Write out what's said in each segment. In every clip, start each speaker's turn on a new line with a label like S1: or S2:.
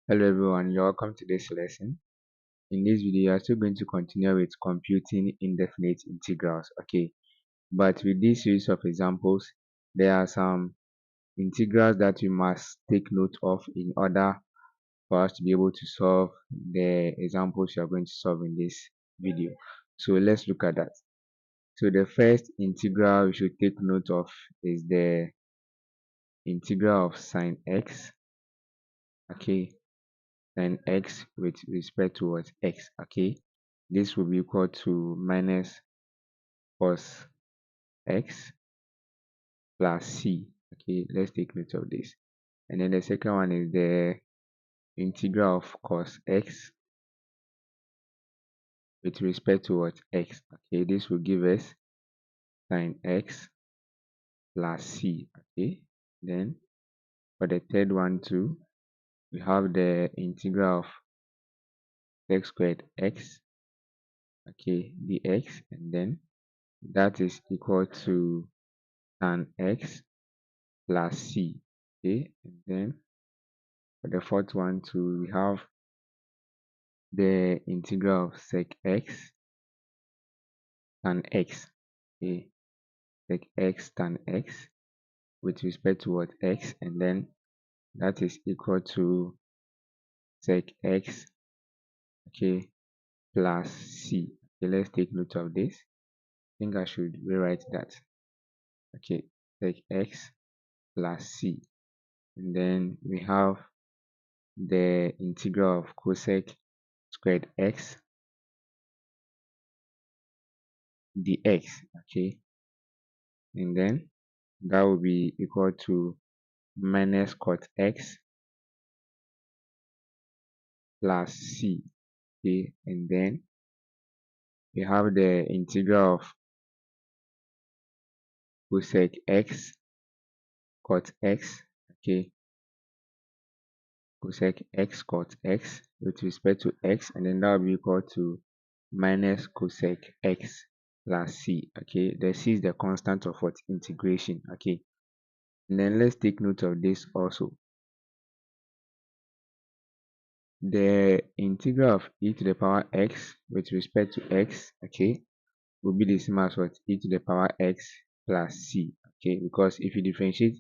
S1: Hello everyone, you're welcome to this lesson. In this video, you are still going to continue with computing indefinite integrals, okay? But with this series of examples, there are some integrals that you must take note of in order for us to be able to solve the examples you are going to solve in this video. So let's look at that. So the first integral we should take note of is the integral of sine x, okay? And x with respect to what x, okay, this will be equal to minus cos x plus c. Okay, let's take note of this. And then the second one is the integral of cos x with respect to what x, okay, this will give us sin x plus c. Okay, then for the third one too, we have the integral of x squared x, okay, dx, and then that is equal to tan x plus c. Okay, and then for the fourth one too, we have the integral of sec x tan x. Okay, sec x tan x with respect to what x, and then that is equal to sec x, okay, plus c. Okay, let's take note of this. I think I should rewrite that. Okay, sec x plus c, and then we have the integral of cosec squared x dx, okay, and then that will be equal to minus cot x plus c, okay, and then we have the integral of cosec x cot x, okay, cosec x cot x with respect to x, and then that will be equal to minus cosec x plus c. Okay, the c is the constant of what integration. Okay, and then let's take note of this also. The integral of e to the power x with respect to x, okay, will be the same as what e to the power x plus c. Okay, because if you differentiate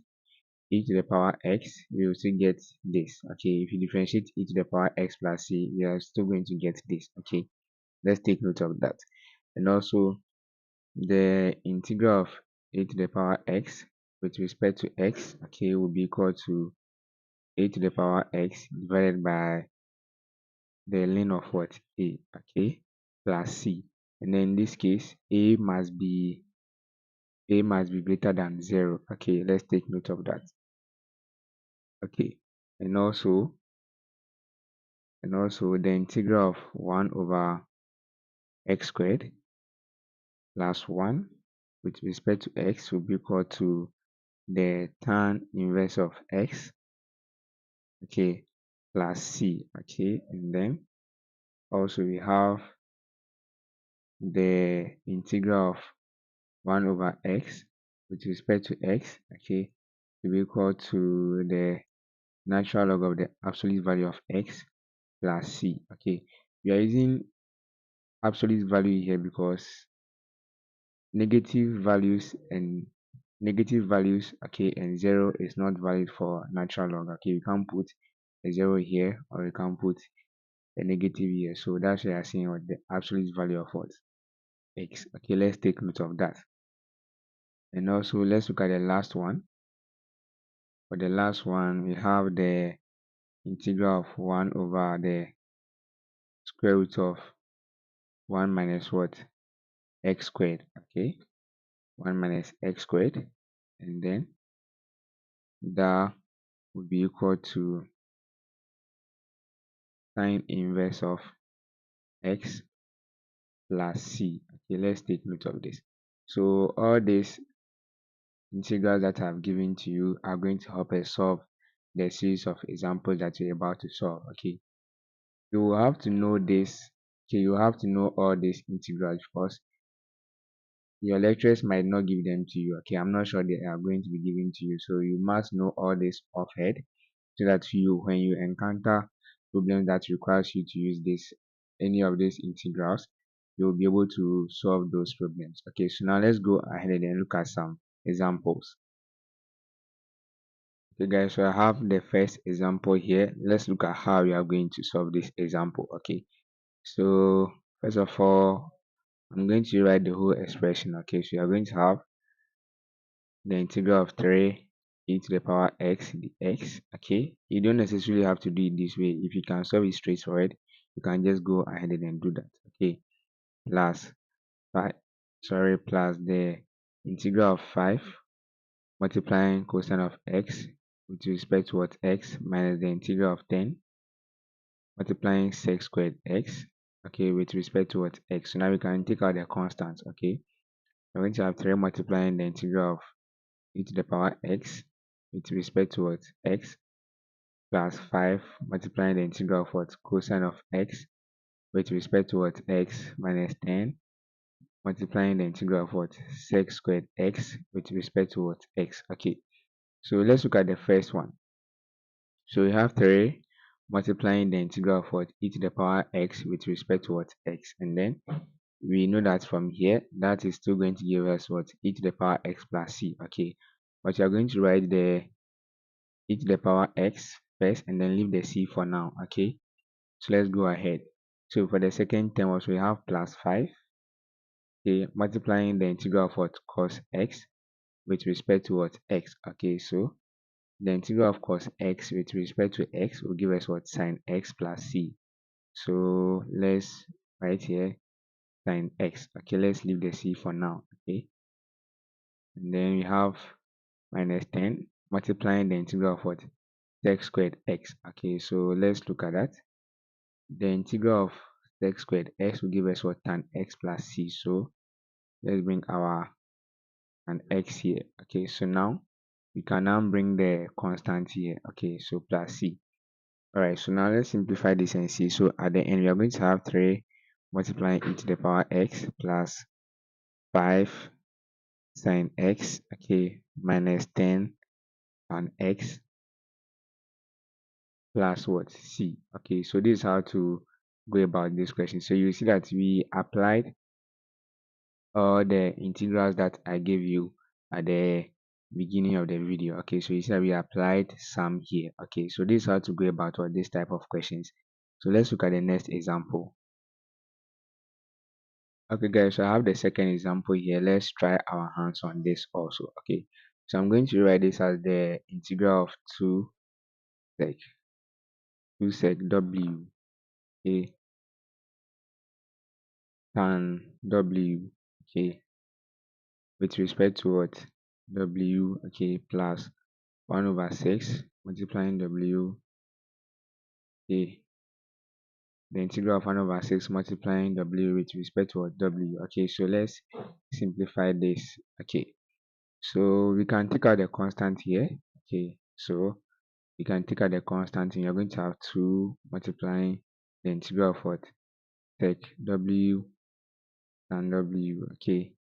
S1: e to the power x, we will still get this. Okay, if you differentiate e to the power x plus c, we are still going to get this. Okay, let's take note of that. And also the integral of a to the power x with respect to x, okay, will be equal to a to the power x divided by the ln of what a, okay, plus c. And then in this case, a must be greater than 0. Okay, let's take note of that. Okay, and also the integral of 1 over x squared plus 1 with respect to x will be equal to the tan inverse of x, okay, plus c. Okay, and then also we have the integral of 1 over x with respect to x, okay, will be equal to the natural log of the absolute value of x plus c. Okay, we are using absolute value here because negative values, okay, and 0 is not valid for natural log. Okay, you can't put a 0 here, or you can put a negative here, so that's why you are seeing what the absolute value of what x. Okay, let's take note of that. And also let's look at the last one. For the last one, we have the integral of 1 over the square root of 1 minus what x squared. Okay, 1 minus x squared, and then that would be equal to sine inverse of x plus c. Okay, let's take note of this. So all these integrals that I've given to you are going to help us solve the series of examples that we're about to solve. Okay, you will have to know this. Okay, you have to know all these integrals because your lecturers might not give them to you. Okay, I'm not sure they are going to be given to you, so you must know all this off head so that you, when you encounter problem that requires you to use this any of these integrals, you'll be able to solve those problems. Okay, so now let's go ahead and look at some examples. Okay guys, so I have the first example here. Let's look at how we are going to solve this example. Okay, so first of all, I'm going to write the whole expression. Okay, so you are going to have the integral of 3 e to the power x dx. Okay, you don't necessarily have to do it this way. If you can solve it straightforward, you can just go ahead and do that. Okay, plus 5, plus the integral of 5 multiplying cosine of x with respect to what x minus the integral of 10 multiplying sec squared x, okay, with respect to what x. So now we can take out the constants. Okay, we're going to have 3 multiplying the integral of e to the power x with respect to what x plus 5 multiplying the integral of what cosine of x with respect to what x minus 10 multiplying the integral of what sec squared x with respect to what x. Okay, so let's look at the first one. So we have 3 multiplying the integral of what e to the power x with respect to what x, and then we know that from here that is still going to give us what e to the power x plus c. Okay, but you are going to write the e to the power x first and then leave the c for now. Okay, so let's go ahead. So for the second term also we have plus 5, okay, multiplying the integral of what cos x with respect to what x. Okay, so the integral of cos x with respect to x will give us what sine x plus c. So let's write here sine x. Okay, let's leave the c for now. Okay, and then we have minus 10 multiplying the integral of what sec squared x. Okay, so let's look at that. The integral of sec squared x will give us what tan x plus c. So let's bring our tan x here. Okay, so now we can now bring the constant here. Okay, so plus c. Alright, so now let's simplify this and see. So at the end we are going to have 3 multiplying e to the power x plus 5 sine x, okay, minus 10 tan x plus what c. Okay, so this is how to go about this question. So you see that we applied all the integrals that I gave you at the beginning of the video. Okay, so you see that we applied some here. Okay, so this is how to go about what this type of questions. So let's look at the next example. Okay guys, so I have the second example here. Let's try our hands on this also. Okay, so I'm going to write this as the integral of 2 sec 2 sec w, okay, tan w, okay, with respect to what w, okay, plus 1 over 6 multiplying w, okay, the integral of 1 over 6 multiplying w with respect to what w. Okay, so let's simplify this. Okay, so we can take out the constant here. Okay, so you can take out the constant and you're going to have 2 multiplying the integral of what sec w and w, okay,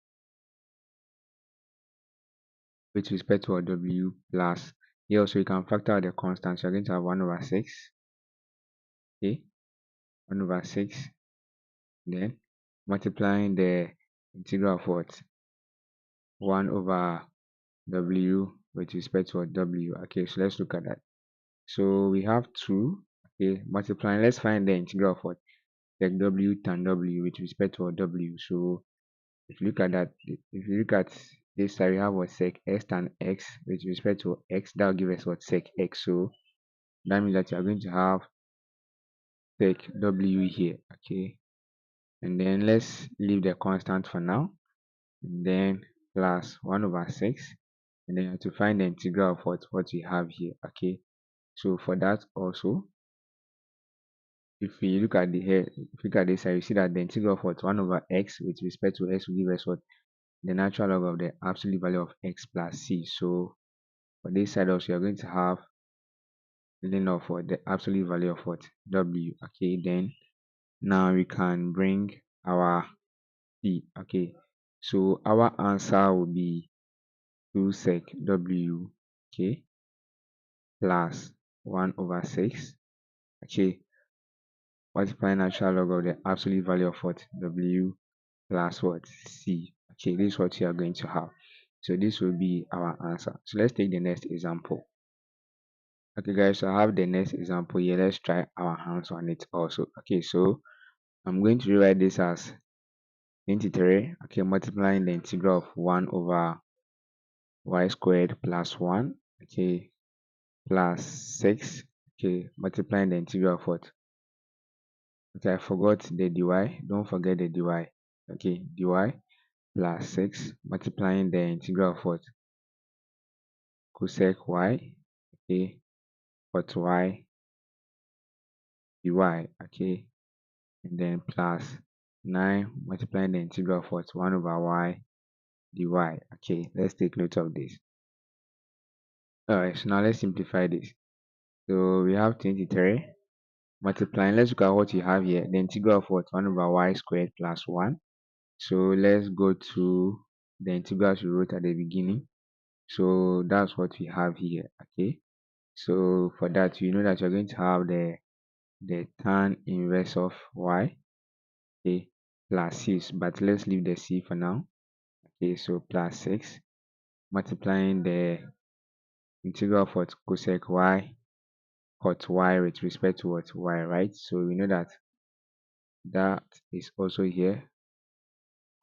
S1: with respect to what w plus here also you can factor out the constant. So you're going to have 1 over 6, okay, 1 over 6, then multiplying the integral of what 1 over w with respect to what w. Okay, so let's look at that. So we have 2, okay, multiplying, let's find the integral of what sec w tan w with respect to what w. So if you look at that, if you look at this side, we have what sec s tan x with respect to x, that will give us what sec x. So that means that you are going to have sec w here. Okay, and then let's leave the constant for now, and then plus 1 over 6, and then you have to find the integral of what we have here. Okay, so for that also, if we look at the here, if you look at this side, you see that the integral of what 1 over x with respect to x will give us what the natural log of the absolute value of x plus c. So for this side also, you're going to have ln of what the absolute value of what w. Okay, then now we can bring our c. Okay, so our answer will be 2 sec w, okay, plus 1 over 6, okay, multiplying natural log of the absolute value of what? W plus what? C. Okay, this is what you are going to have. So this will be our answer. So let's take the next example. Okay guys, so I have the next example here. Let's try our hands on it also. Okay, so I'm going to rewrite this as 23, okay, multiplying the integral of 1 over y squared plus 1, okay, plus 6, okay, multiplying the integral of what? Okay, I forgot the dy, don't forget the dy, okay, dy plus 6, multiplying the integral of what? Cosec y, okay, cot y dy, okay, and then plus 9, multiplying the integral of what? 1 over y dy, okay, let's take note of this. Alright, so now let's simplify this. So we have 23 multiplying. Let's look at what you have here. The integral of what? 1 over y squared plus 1. So let's go to the integrals we wrote at the beginning. So that's what we have here. Okay. So for that, you know that you're going to have the tan inverse of y, okay, plus 6. But let's leave the c for now. Okay, so plus 6 multiplying the integral of what? Cosec y cot y with respect to what? Y, right? So we know that that is also here.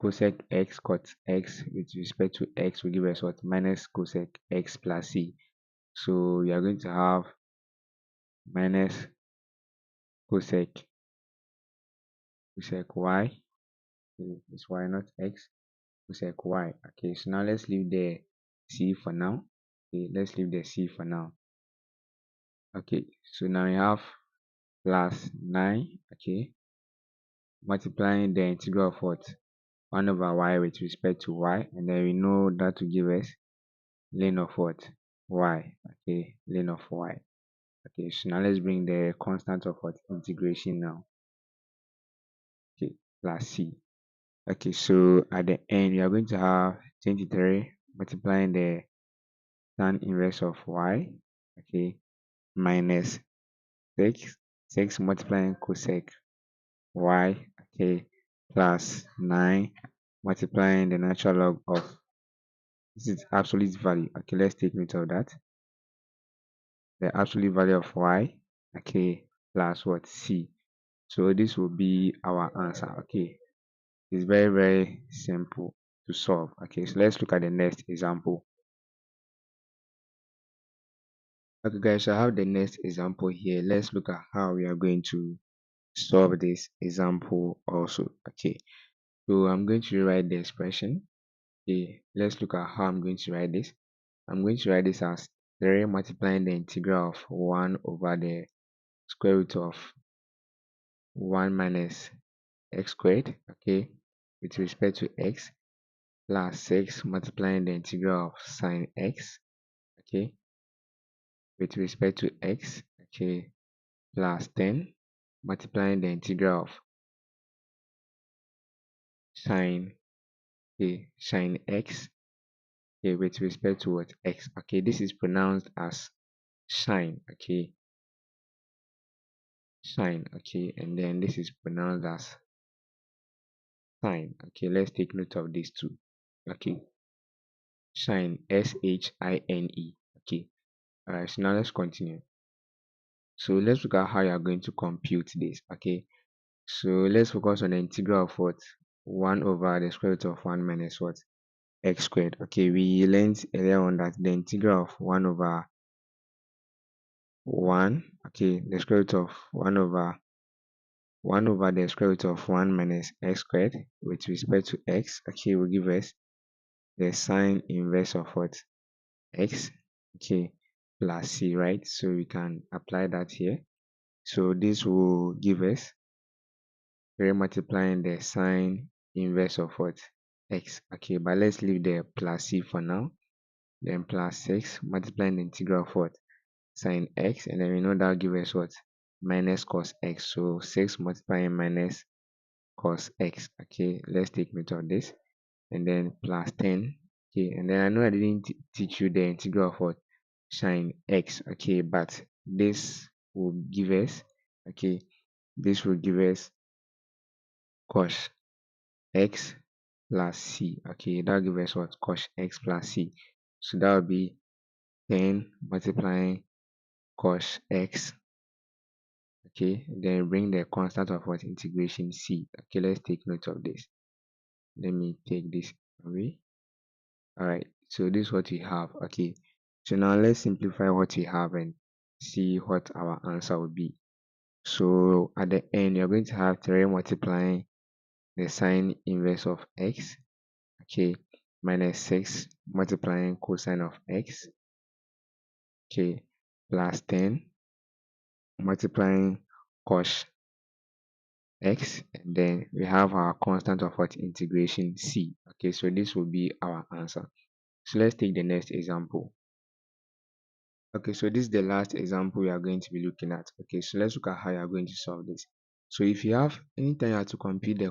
S1: Cosec x cot x with respect to x will give us what? Minus cosec x plus c. So we are going to have minus cosec y. Okay, it's y not x. Cosec y. Okay, so now let's leave the c for now. Okay, let's leave the c for now. Okay, so now we have plus 9. Okay, multiplying the integral of what? 1 over y with respect to y, and then we know that will give us ln of what? Y. Okay, ln of y. Okay, so now let's bring the constant of what? Integration now. Okay, plus c. Okay, so at the end we are going to have 23 multiplying the tan inverse of y, okay, minus 6 multiplying cosec y, okay, plus 9 multiplying the natural log of, this is absolute value. Okay, let's take note of that. The absolute value of y, okay, plus what? C. So this will be our answer. Okay, it's very simple to solve. Okay, so let's look at the next example. Okay guys, so I have the next example here. Let's look at how we are going to solve this example also. Okay, so I'm going to rewrite the expression. Okay, let's look at how I'm going to write this. I'm going to write this as 3 multiplying the integral of 1 over the square root of 1 minus x squared, okay, with respect to x, plus 6 multiplying the integral of sine x, okay, with respect to x, okay, plus 10 multiplying the integral of sine, okay, sine x, okay, with respect to what? X. Okay, this is pronounced as sine, okay, sine, okay, and then this is pronounced as sine. Okay, let's take note of these two. Okay, sine, S-H-I-N-E. Okay, alright, so now let's continue. So let's look at how you are going to compute this. Okay, so let's focus on the integral of what? 1 over the square root of 1 minus what? X squared. Okay, we learned earlier on that the integral of 1 over 1, okay, the square root of 1 over the square root of 1 minus x squared with respect to x, okay, will give us the sine inverse of what? X, okay, plus c, right? So we can apply that here. So this will give us, we're multiplying the sine inverse of what? X. Okay, but let's leave the plus c for now. Then plus 6 multiplying the integral of what? Sine x, and then we know that will give us what? Minus cos x. So 6 multiplying minus cos x. Okay, let's take note of this. And then plus 10. Okay, and then I know I didn't teach you the integral of what? Sine x. Okay, but this will give us, okay, This will give us cos x plus c. Okay, that will give us what? Cos x plus c. So that will be 10 multiplying cos x. Okay, then bring the constant of what? Integration c. Okay, let's take note of this. Let me take this away. Alright, so this is what we have. Okay, so now let's simplify what we have and see what our answer will be. So at the end, you're going to have 3 multiplying the sine inverse of x, okay, minus 6 multiplying cosine of x, okay, plus 10 multiplying cos x, and then we have our constant of what? Integration c. Okay, so this will be our answer. So let's take the next example. Okay, so this is the last example we are going to be looking at. Okay, so let's look at how you are going to solve this. So if you have anytime you have to compute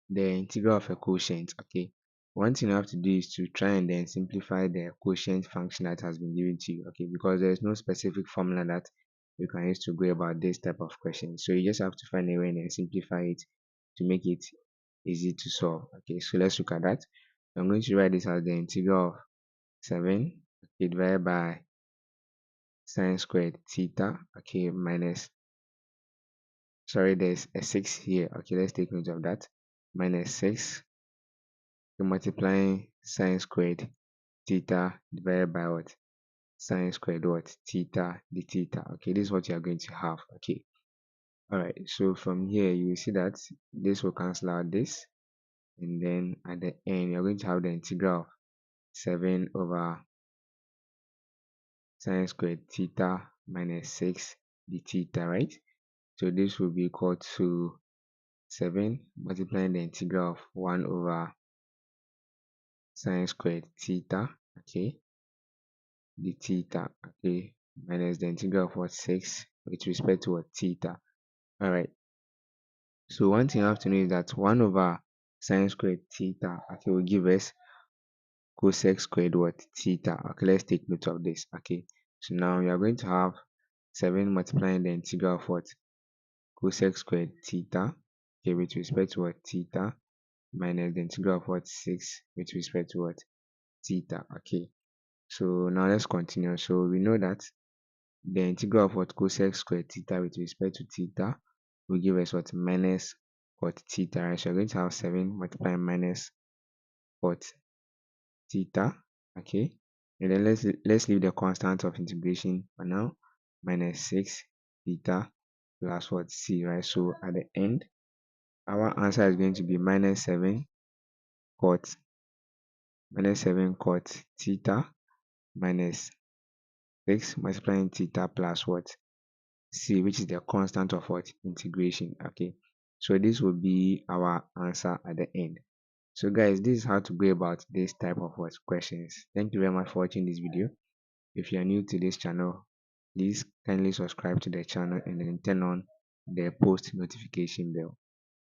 S1: the integral of a quotient, okay, one thing you have to do is to try and then simplify the quotient function that has been given to you, okay, because there is no specific formula that you can use to go about this type of question. So you just have to find a way and then simplify it to make it easy to solve. Okay, so let's look at that. I'm going to write this as the integral of 7, okay, divided by sine squared theta, okay, minus, sorry, there's a 6 here, okay, let's take note of that, minus 6, okay, multiplying sine squared theta divided by what? Sine squared what? Theta d theta. Okay, this is what you are going to have. Okay, all right, so from here you will see that this will cancel out this, and then at the end you're going to have the integral of 7 over sine squared theta minus 6 d theta, right? So this will be equal to 7 multiplying the integral of 1 over sine squared theta, okay, the theta, okay, minus the integral of what? 6 with respect to what? Theta. Alright, so one thing you have to know is that 1 over sine squared theta, okay, will give us cosec squared what? Theta. Okay, let's take note of this. Okay, so now we are going to have 7 multiplying the integral of what? Cosec squared theta, okay, with respect to what? Theta, minus the integral of what? 6 with respect to what? Theta. Okay, so now let's continue. So we know that the integral of what? Cosec squared theta with respect to theta will give us what? Minus cot theta, right? So we're going to have 7 multiplying minus cot theta, okay, and then let's leave the constant of integration for now, minus 6 theta plus what? C, right? So at the end our answer is going to be minus 7 cot theta minus 6 multiplying theta plus what? C, which is the constant of what? Integration. Okay, so this will be our answer at the end. So guys, this is how to go about this type of what? Questions. Thank you very much for watching this video. If you are new to this channel, please kindly subscribe to the channel and then turn on the post notification bell.